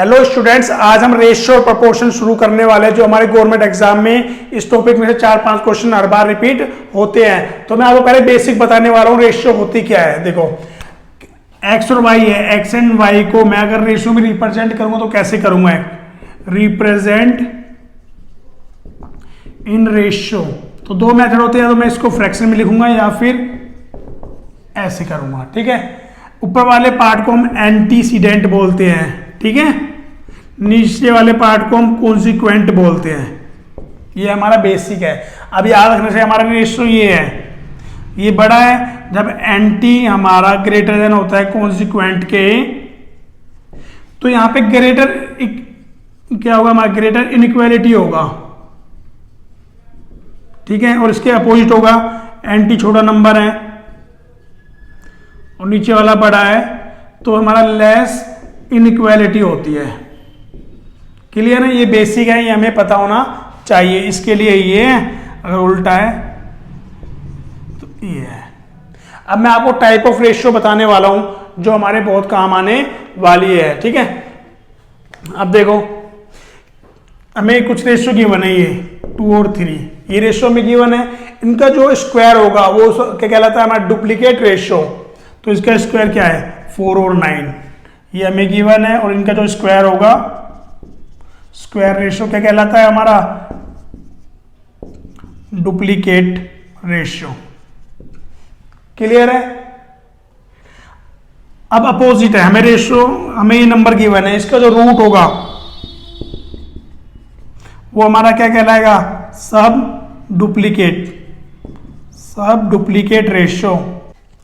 Hello students, आज हम ratio और प्रोपोर्शन शुरू करने वाले हैं जो हमारे गवर्नमेंट एग्जाम में इस टॉपिक में से 4-5 क्वेश्चन हर बार रिपीट होते हैं। तो मैं आपको पहले बेसिक बताने वाला हूँ रेशियो होती क्या है। देखो एक्स और वाई है, एक्स एंड वाई को मैं अगर रेशियो में रिप्रेजेंट करूंगा तो कैसे करूंगा, रिप्रेजेंट इन रेशियो। तो दो मेथड होते हैं, तो मैं इसको फ्रैक्शन में लिखूंगा या फिर ऐसे करूंगा। ठीक है, ऊपर वाले पार्ट को हम एंटीसीडेंट बोलते हैं, ठीक है, नीचे वाले पार्ट को हम कॉन्सिक्वेंट बोलते हैं। ये हमारा बेसिक है। अब याद रखने से हमारा रेशियो ये है, ये बड़ा है जब एंटी हमारा ग्रेटर देन होता है कॉन्सिक्वेंट के, तो यहां पे ग्रेटर क्या होगा, हमारा ग्रेटर इनइक्वालिटी होगा, ठीक है, और इसके अपोजिट होगा एंटी छोटा नंबर है और नीचे वाला बड़ा है, तो हमारा लेस इनइक्वालिटी होती है। क्लियर है, ये बेसिक है, ये हमें पता होना चाहिए। इसके लिए ये है, अगर उल्टा है तो ये है। अब मैं आपको टाइप ऑफ रेशियो बताने वाला हूं जो हमारे बहुत काम आने वाली है। ठीक है, अब देखो हमें कुछ रेशियो गिवन है, ये 2 और 3, ये रेशियो में गिवन है। इनका जो स्क्वायर होगा वो क्या कहलाता है, हमारा डुप्लीकेट रेशियो। तो इसका स्क्वायर क्या है, 4 और 9, ये हमें गिवन है। और इनका जो स्क्वायर होगा, स्क्वायर रेशियो क्या कहलाता है, हमारा डुप्लीकेट रेशियो। क्लियर है। अब अपोजिट है, हमें रेशियो, हमें ये नंबर गिवन है, इसका जो रूट होगा वो हमारा क्या कहलाएगा, सब डुप्लीकेट रेशियो।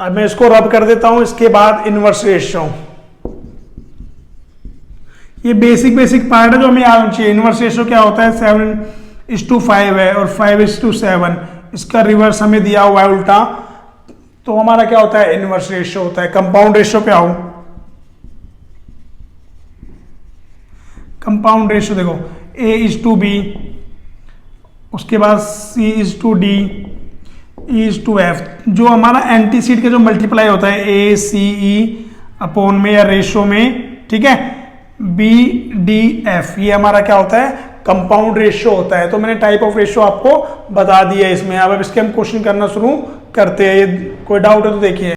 अब मैं इसको रब कर देता हूं, इसके बाद इनवर्स रेशियो। ये बेसिक पार्ट है जो हमें याद होना चाहिए। इनवर्स रेशियो क्या होता है, 7:5 है और 5:7, इसका रिवर्स हमें दिया हुआ है उल्टा, तो हमारा क्या होता है, इनवर्स रेशियो होता है। कंपाउंड रेशियो पे आओ, कंपाउंड रेशियो देखो, A:B, उसके बाद C:D, E:F। जो हमारा एंटीसीड का जो मल्टीप्लाई होता है ACE अपॉन में या रेशियो में, ठीक है, BDF, ये हमारा क्या होता है, कंपाउंड रेशियो होता है। तो मैंने टाइप ऑफ रेशियो आपको बता दिया है इसमें। अब इसके हम क्वेश्चन करना शुरू करते हैं। ये कोई डाउट है तो देखिए।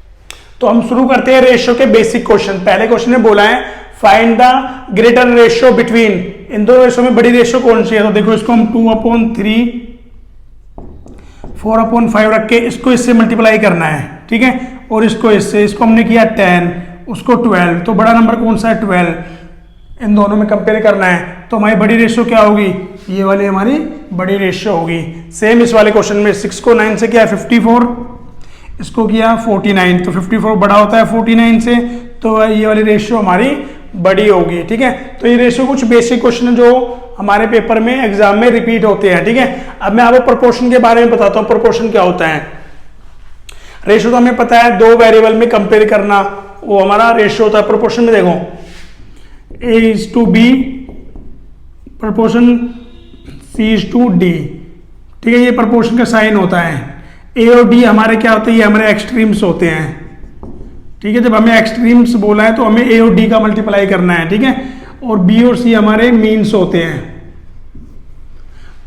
तो हम शुरू करते हैं रेशियो के बेसिक क्वेश्चन। पहले क्वेश्चन में बोला है find the greater ratio between, इन दोनों रेशियो में बड़ी रेशियो कौन सी है। तो देखो इसको हम 2/3 4/5 रख के इसको इससे मल्टीप्लाई करना है, ठीक है, और इसको इससे, इसको हमने किया 10, उसको 12, तो बड़ा नंबर कौन सा है, 12। इन दोनों में कंपेयर करना है, तो हमारी बड़ी रेशियो क्या होगी, ये वाली हमारी बड़ी रेशियो होगी। सेम इस वाले क्वेश्चन में 6 को 9 से किया 54, इसको किया 49, तो 54 बड़ा होता है 49 से, तो ये वाली रेशियो हमारी बड़ी होगी। ठीक है, तो ये रेशियो कुछ बेसिक क्वेश्चन है जो हमारे पेपर में एग्जाम में रिपीट होते हैं। ठीक है, अब मैं आपको प्रोपोर्शन के बारे में बताता हूँ। प्रोपोर्शन क्या होता है, रेशियो तो हमें पता है, दो वेरिएबल में कंपेयर करना, वो हमारा रेशियो होता है। प्रोपोर्शन में देखो A:B प्रोपोर्शन C:D, ठीक है, ये प्रोपोर्शन का साइन होता है। A और D हमारे क्या होते हैं, ये हमारे एक्सट्रीम्स होते हैं। ठीक है, जब हमें एक्सट्रीम्स बोला है तो हमें A और D का मल्टीप्लाई करना है, ठीक है, और B और C हमारे मीन्स होते हैं।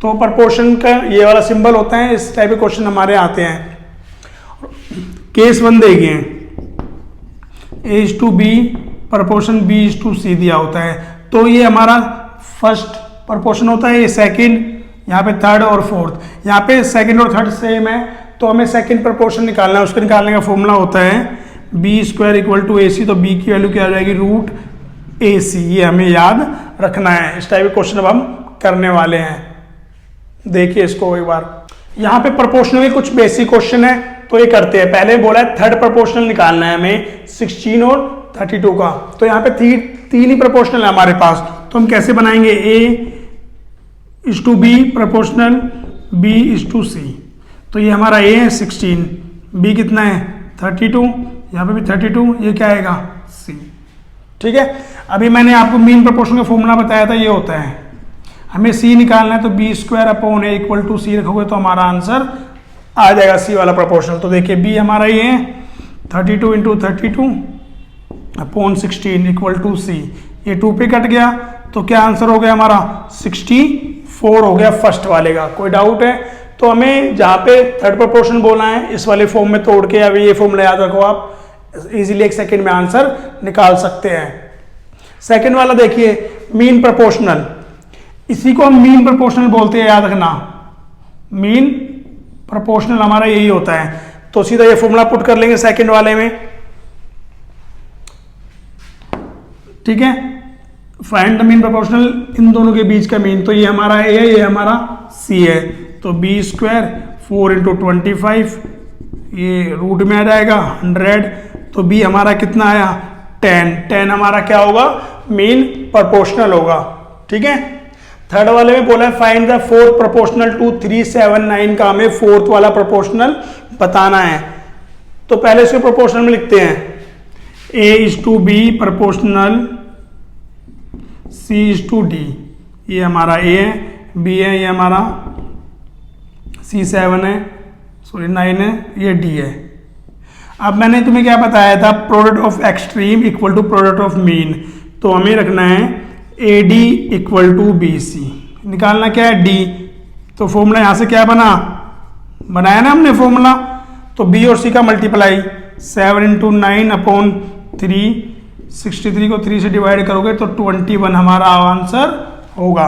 तो प्रोपोर्शन का ये वाला सिंबल होता है। इस टाइप के क्वेश्चन हमारे आते हैं। केस 1 देखिए, A:B प्रोपोर्शन B:C दिया होता है, तो ये हमारा फर्स्ट प्रोपोर्शन होता है, ये सेकंड, यहाँ पे थर्ड और फोर्थ। यहाँ पे सेकंड और थर्ड सेम है, तो हमें सेकंड प्रोपोर्शन निकालना है। उसको निकालने का फॉर्मूला होता है B² = AC, तो B की वैल्यू क्या आ जाएगी, √AC। ये हमें याद रखना है। इस टाइप के क्वेश्चन अब हम करने वाले हैं। देखिए इसको एक बार, यहाँ पे प्रोपोर्शनल के कुछ बेसिक क्वेश्चन है, तो ये करते हैं। पहले बोला है थर्ड प्रोपोर्शनल निकालना है हमें 16 और 32 का, तो यहाँ पे तीन ही प्रोपोर्शनल है हमारे पास, तो हम कैसे बनाएंगे, A:B प्रोपोर्शनल B:C। तो ये हमारा A है 16, B कितना है 32, यहाँ पे भी 32, ये क्या आएगा C। ठीक है, अभी मैंने आपको मीन प्रोपोर्शन का फॉर्मूला बताया था, ये होता है, हमें C निकालना है, तो B²/A = C रखोगे तो हमारा आंसर आ जाएगा C वाला प्रोपोर्शनल। तो देखिए B हमारा ये है 32 × 32 /16 = C, ये 2 पे कट गया, तो क्या आंसर हो गया हमारा 64 हो गया फर्स्ट वाले का। कोई डाउट है? तो हमें जहाँ पे थर्ड प्रोपोर्शन बोलना है इस वाले फॉर्म में तोड़ के, अभी ये फॉर्मूला याद रखो, आप इजीली 1 सेकंड में आंसर निकाल सकते हैं। सेकंड वाला देखिए, मीन प्रोपोर्शनल, इसी को हम मीन प्रोपोर्शनल बोलते हैं, याद रखना। मीन प्रोपोर्शनल हमारा यही होता है। तो सीधा ये फॉर्मूला पुट कर लेंगे सेकंड वाले में, ठीक है। फाइंड द मीन प्रोपोर्शनल, इन दोनों के बीच का मीन, तो ये हमारा ए है, ये हमारा सी है। तो बी स्क्वायर 4 × 25, ये रूट में आ जाएगा 100, तो बी हमारा कितना आया 10 हमारा क्या होगा मीन प्रोपोर्शनल होगा, ठीक है। थर्ड वाले में बोला है find the fourth proportional to 379 का हमें फोर्थ वाला प्रोपोर्शनल बताना है। तो पहले इसको प्रोपोर्शनल में लिखते हैं, A:B प्रोपोर्शनल C:D, ये हमारा A है, B है, ये हमारा C7 है, सॉरी 9 है, ये D है। अब मैंने तुम्हें क्या बताया था, product of extreme equal to product of mean, तो हमें रखना है AD = BC, निकालना क्या है D। तो फॉर्मूला यहां से क्या बनाया ना हमने फॉर्मूला, तो B और C का मल्टीप्लाई 7 × 9/3, 63 को 3 से डिवाइड करोगे तो 21 हमारा आंसर होगा।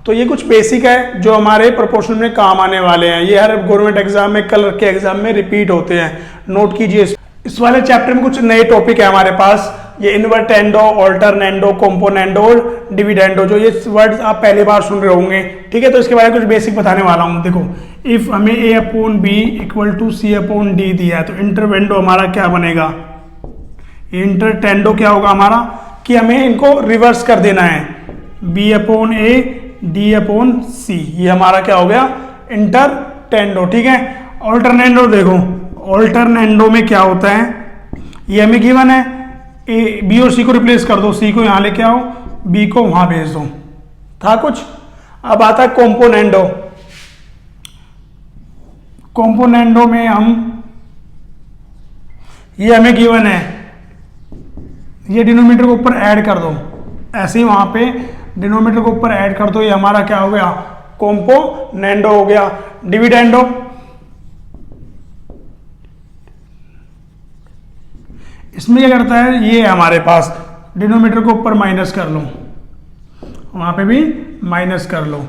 तो ये कुछ बेसिक है जो हमारे प्रोपोर्शनल में काम आने वाले हैं, ये हर गवर्नमेंट एग्जाम में, कलर के एग्जाम में रिपीट होते हैं, नोट कीजिए। इस वाले चैप्टर में कुछ नए टॉपिक है हमारे पास, ये इन्वर्टेंडो, ऑल्टरनेंडो, कंपोनेंडो और डिविडेंडो, जो ये वर्ड्स आप पहली बार सुन रहे होंगे, ठीक है। तो इसके बारे में कुछ बेसिक बताने वाला हूँ। देखो, इफ हमें A/B = C/D दिया है, तो इंटरवेंडो हमारा क्या बनेगा, इंटरटेंडो क्या होगा हमारा, कि हमें इनको रिवर्स कर देना है, B/A D/C, ये हमारा क्या हो गया इंटरटेंडो, ठीक है। ऑल्टरनेंडो देखो, ऑल्टरनेंडो में क्या होता है, ये हमें गिवन है, B और C को रिप्लेस कर दो, C को यहां लेके आओ, B को वहां भेज दो, था कुछ। अब आता है कॉम्पोनेंडो, कॉम्पोनेंडो में हम, ये हमें गिवन है, ये डिनोमिनेटर को ऊपर ऐड कर दो, ऐसे ही वहां पे डिनोमिनेटर को ऊपर ऐड कर दो, ये हमारा क्या हो गया कॉम्पोनेंडो हो गया। डिविडेंडो, इसमें क्या करता है, ये हमारे पास डिनोमिनेटर को ऊपर माइनस कर लो, वहां पे भी माइनस कर लो,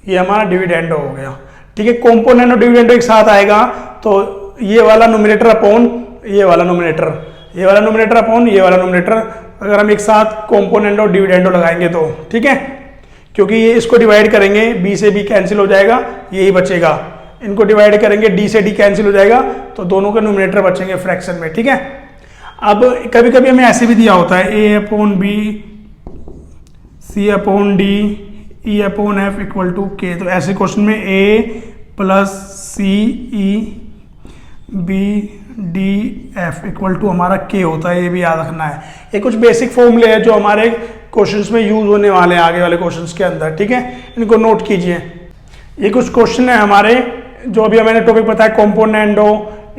ये हमारा डिविडेंडो हो गया, ठीक है। कॉम्पोनेंट और डिविडेंडो एक साथ आएगा, तो ये वाला नोमिनेटर अपॉन ये वाला नोमिनेटर, ये वाला नोमिनेटर अपॉन ये वाला नोमिनेटर, अगर हम एक साथ कॉम्पोनेंट और डिविडेंडो लगाएंगे तो, ठीक है। क्योंकि ये इसको डिवाइड करेंगे, B से B कैंसिल हो जाएगा, यही बचेगा, इनको डिवाइड करेंगे D से D कैंसिल हो जाएगा, तो दोनों के नोमिनेटर बचेंगे फ्रैक्शन में, ठीक है। अब कभी कभी हमें ऐसे भी दिया होता है A/B C/D E/F = K, तो ऐसे क्वेश्चन में A + C E B D F = हमारा K होता है, ये भी याद रखना है। ये कुछ बेसिक फॉर्मूले हैं जो हमारे क्वेश्चंस में यूज होने वाले हैं आगे वाले क्वेश्चंस के अंदर, ठीक है, इनको नोट कीजिए। ये कुछ क्वेश्चन है हमारे जो अभी मैंने टॉपिक बताया, कॉम्पोनेंडो,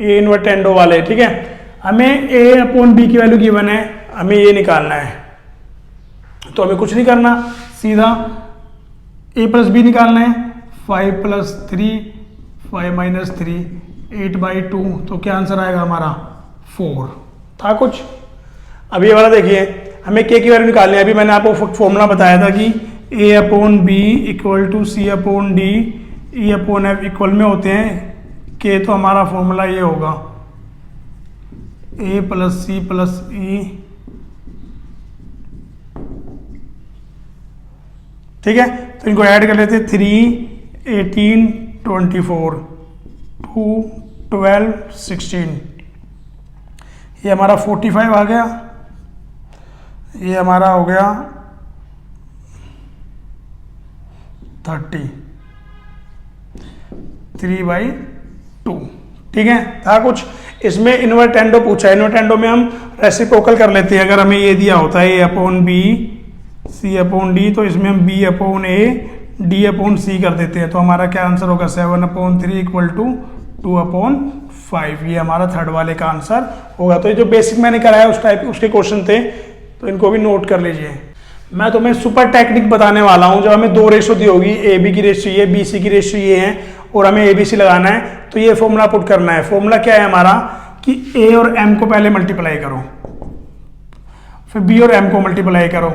ये इन्वर्टेंडो वाले, ठीक है। हमें A/B की वैल्यू गिवन है, हमें ये निकालना है, तो हमें कुछ नहीं करना, सीधा A + B निकालना है, 5 + 3 5 - 3 8/2, तो क्या आंसर आएगा हमारा 4, था कुछ। अब ये वाला देखिए, हमें K की वैल्यू निकालनी है, अभी मैंने आपको फॉर्मूला बताया था कि A/B = C/D E/F इक्वल में होते हैं K, तो हमारा फॉर्मूला ये होगा A + C + E, ठीक है। तो इनको ऐड कर लेते हैं, 3 18 24 2 12 16, ये हमारा 45 आ गया, ये हमारा हो गया 30 3/2, ठीक है, था कुछ। इसमें इन्वर्टेंडो पूछा है, इन्वर्टेंडो में हम रेसिप्रोकल कर लेते हैं, अगर हमें ये दिया होता है A/B C/D, तो इसमें हम B/A D/C कर देते हैं, तो हमारा क्या आंसर होगा 7/3 = 2/5, ये हमारा थर्ड वाले का आंसर होगा। तो ये जो बेसिक मैंने कराया उस टाइप उसके क्वेश्चन थे, तो इनको भी नोट कर लीजिए। मैं तुम्हें सुपर टेक्निक बताने वाला हूं। जब हमें दो रेशो दी होगी, ए बी की रेशो ये, बी सी की रेशो ये है, और हमें ए बी सी लगाना है, तो ये फॉर्मूला पुट करना है। फॉर्मूला क्या है हमारा कि ए और एम को पहले मल्टीप्लाई करो, फिर बी और एम को मल्टीप्लाई करो,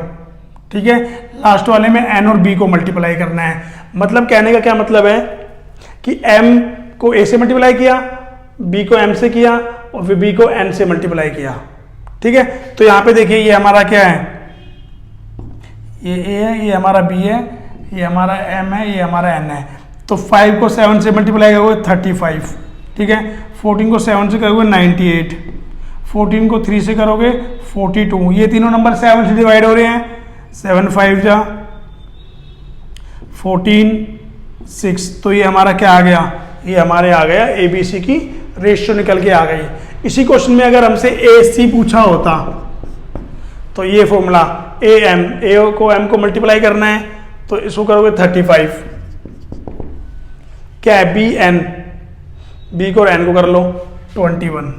ठीक है। लास्ट वाले में एन और बी को मल्टीप्लाई करना है। मतलब कहने का क्या मतलब है कि एम को ए से मल्टीप्लाई किया, बी को एम से किया, और फिर बी को एन से मल्टीप्लाई किया, ठीक है। तो यहाँ पे देखिए ये हमारा क्या है, ये ए है, ये हमारा बी है, ये हमारा एम है, ये हमारा एन है। तो 5 को 7 से मल्टीप्लाई करोगे 35, ठीक है। 14 को 7 से करोगे 98, 14 को 3 से करोगे 42। ये तीनों नंबर 7 से डिवाइड हो रहे हैं, 7 5 जा 14 6। तो ये हमारा क्या आ गया, ये हमारे आ गया ए बी सी की रेशियो निकल के आ गई। इसी क्वेश्चन में अगर हमसे ए सी पूछा होता तो ये फॉर्मूला ए एम, ए को एम को मल्टीप्लाई करना है, तो इसको करोगे 35, क्या है बी एन, बी को और एन को कर लो 21।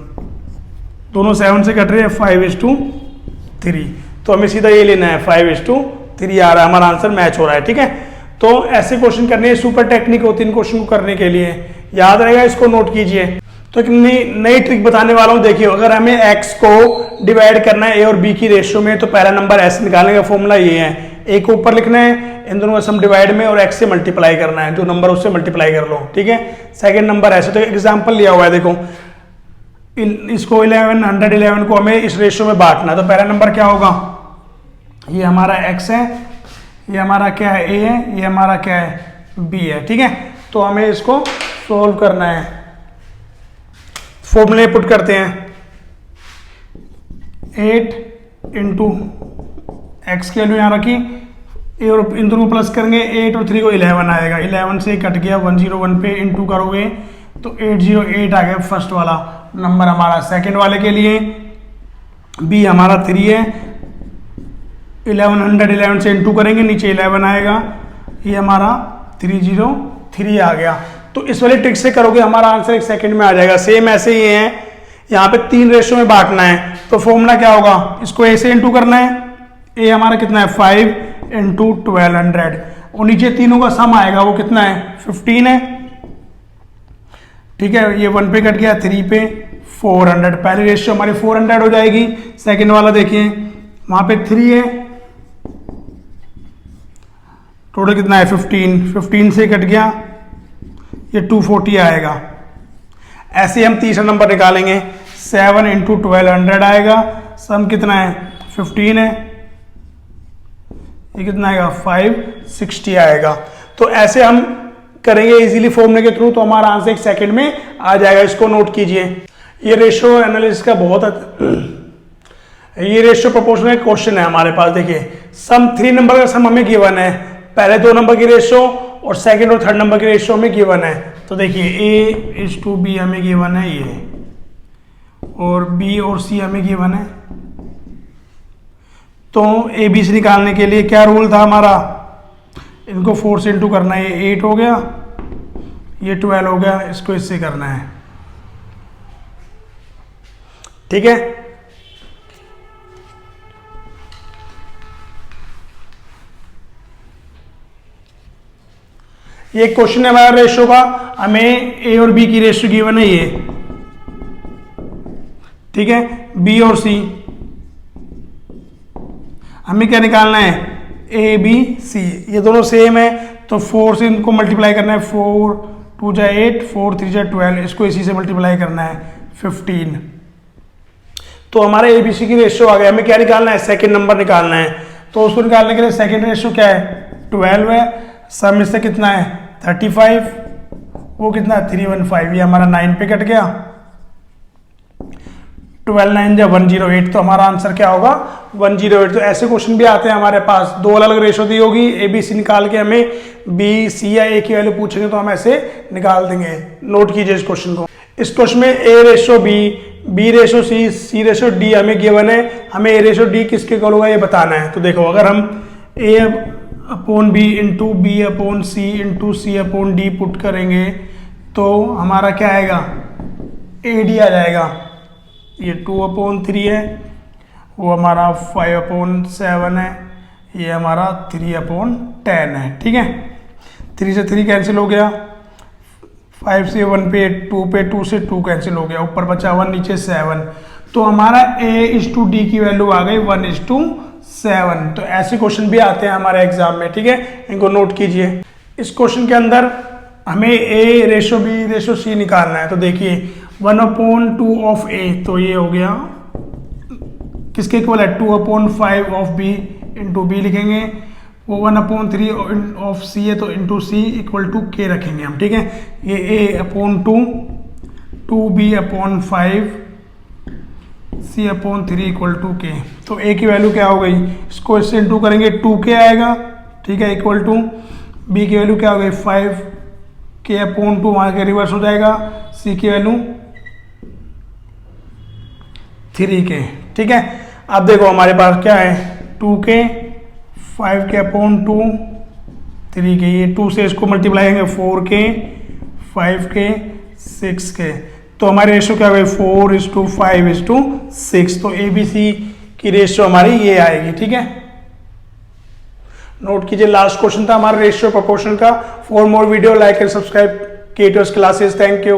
दोनों 7 से कट रहे हैं, 5:3। तो हमें सीधा ये लेना है, 5:3 आ रहा है, हमारा आंसर मैच हो रहा है, ठीक है। तो ऐसे क्वेश्चन करने, सुपर टेक्निक होती है इन क्वेश्चन को करने के लिए, याद रहेगा, इसको नोट कीजिए। तो एक नई ट्रिक बताने वाला हूं, देखिए। अगर हमें x को डिवाइड करना है ए और बी की रेशियो में, तो पहला नंबर s निकालने का फॉर्मूला ये है, ए को ऊपर लिखना है, इन दोनों का सम डिवाइड में, और x से मल्टीप्लाई करना है, जो नंबर उससे मल्टीप्लाई कर लो, ठीक है। सेकंड नंबर ऐसे, तो एग्जांपल लिया हुआ है, देखो इसको 11 को हमें इस रेशियो में बांटना है। तो पहला नंबर क्या होगा, ये हमारा x है, ये हमारा क्या है a है, ये हमारा क्या है b है, ठीक है। तो हमें इसको सोल्व करना है। फॉर्मूले पुट करते हैं, 8 इंटू एक्स की वैल्यू यहाँ रखी, और इन दोनों को प्लस करेंगे, 8 और 3 को 11 आएगा, 11 से कट गया, 101 पे इंटू करोगे तो 808 आ गया फर्स्ट वाला नंबर हमारा। सेकंड वाले के लिए बी हमारा 3 है, 1111 से इंटू करेंगे, नीचे 11 आएगा, ये हमारा 303 आ गया। तो इस वाली ट्रिक से करोगे, हमारा आंसर एक सेकंड में आ जाएगा। सेम ऐसे ही है, यहाँ पे 3 रेशियो में बांटना है, तो फॉर्मूला क्या होगा, इसको ए से इंटू करना है, ए हमारा कितना है 5 इंटू 1200, और नीचे तीनों का सम आएगा, वो कितना है 15 है, ठीक है। ये 1 पे कट गया, 3 पे 400, पहली रेशियो हमारी 400 हो जाएगी। सेकंड वाला देखिए, वहां पे 3 है, टोटल कितना है 15 से कट गया, ये 240 आएगा। ऐसे हम तीसरा नंबर निकालेंगे, 7 इंटू 1200 आएगा, सम कितना है 15 है, ये कितना आएगा 560 आएगा। तो ऐसे हम करेंगे इजीली फॉर्मूले के थ्रू, तो हमारा आंसर एक सेकंड में आ जाएगा। इसको नोट कीजिए। ये रेशियो एनालिसिस का ये रेशियो प्रोपोर्शनल क्वेश्चन है हमारे पास। देखिए सम 3 नंबर का सम हमें गिवन है, पहले 2 नंबर की रेशियो और सेकंड और थर्ड नंबर की रेशियो में गिवन है। तो देखिए A:B हमें गिवन है ये, और B और C हमें गिवन है। तो ABC निकालने के लिए क्या रूल था हमारा, इनको 4 से इंटू करना है, ये 8 हो गया, ये 12 हो गया, इसको इससे करना है, ठीक है। ये क्वेश्चन है हमारा रेशियो का, हमें A और B की रेशियो गिवन है ये, ठीक है। B और C हमें क्या निकालना है, ABC, ये दोनों सेम है, तो 4 से इनको मल्टीप्लाई करना है, 4 2 जा 8, 4 3 जा 12, इसको इसी से मल्टीप्लाई करना है 15। तो हमारे ABC की रेशियो आ गया। हमें क्या निकालना है, सेकंड नंबर निकालना है। तो उसको निकालने के लिए सेकंड रेशियो क्या है 12 है, सम इससे कितना है 35, वो कितना है 315, ये हमारा 9 पे कट गया, 12 9 जा 108, तो हमारा आंसर क्या होगा 108। तो ऐसे क्वेश्चन भी आते हैं हमारे पास, 2 अलग अलग रेशियो दी होगी, ABC निकाल के हमें B C या A की वैल्यू पूछेंगे तो हम ऐसे निकाल देंगे। नोट कीजिए इस क्वेश्चन को। इस क्वेश्चन में A ratio B, B ratio C, C ratio D हमें गिवन है, हमें A रेशियो D किसके इक्वल होगा ये बताना है। तो देखो अगर हम A upon B into B upon C into C upon D put करेंगे तो हमारा क्या आएगा AD आ जाएगा, ये 2/3 है, वो हमारा 5/7 है, ये हमारा 3/10 है। ठीक है, 3 से 3 कैंसिल हो गया, 5 से 1 पे 2 पे 2 से 2 कैंसिल हो गया, ऊपर बचा 1 नीचे 7। तो हमारा A/D की वैल्यू आ गई 1:7। तो ऐसे क्वेश्चन भी आते हैं हमारे एग्जाम में। ठीक है, इनको नोट कीजिए। इस क्वेश्चन के अंदर हमें A/B/C निकालना है। तो देखिए 1/2 ऑफ A, तो ये हो गया किसके इक्वल है, 2/5 ऑफ B इंटू B लिखेंगे। वो 1/3 ऑफ C है, तो into C equal to K रखेंगे हम। ठीक है, ये A/2 2B/5 C/3 equal to K। तो A की वैल्यू क्या हो गई, इसको इससे इंटू करेंगे 2K आएगा। ठीक है, इक्वल टू B की वैल्यू क्या हो गई 5 K/2, वहाँ के रिवर्स हो जाएगा, C की वैल्यू 3K। ठीक है, अब देखो हमारे पास क्या है 2K 5K/2 3K, ये 2 से इसको मल्टीप्लाई करेंगे 4K 5K 6K। तो हमारी रेशियो क्या हो गई 4:5:6। तो ABC की रेशियो हमारी ये आएगी। ठीक है, नोट कीजिए। लास्ट क्वेश्चन था हमारा रेशियो प्रोपोर्शनल का। For more video like and subscribe K2S classes. Thank you.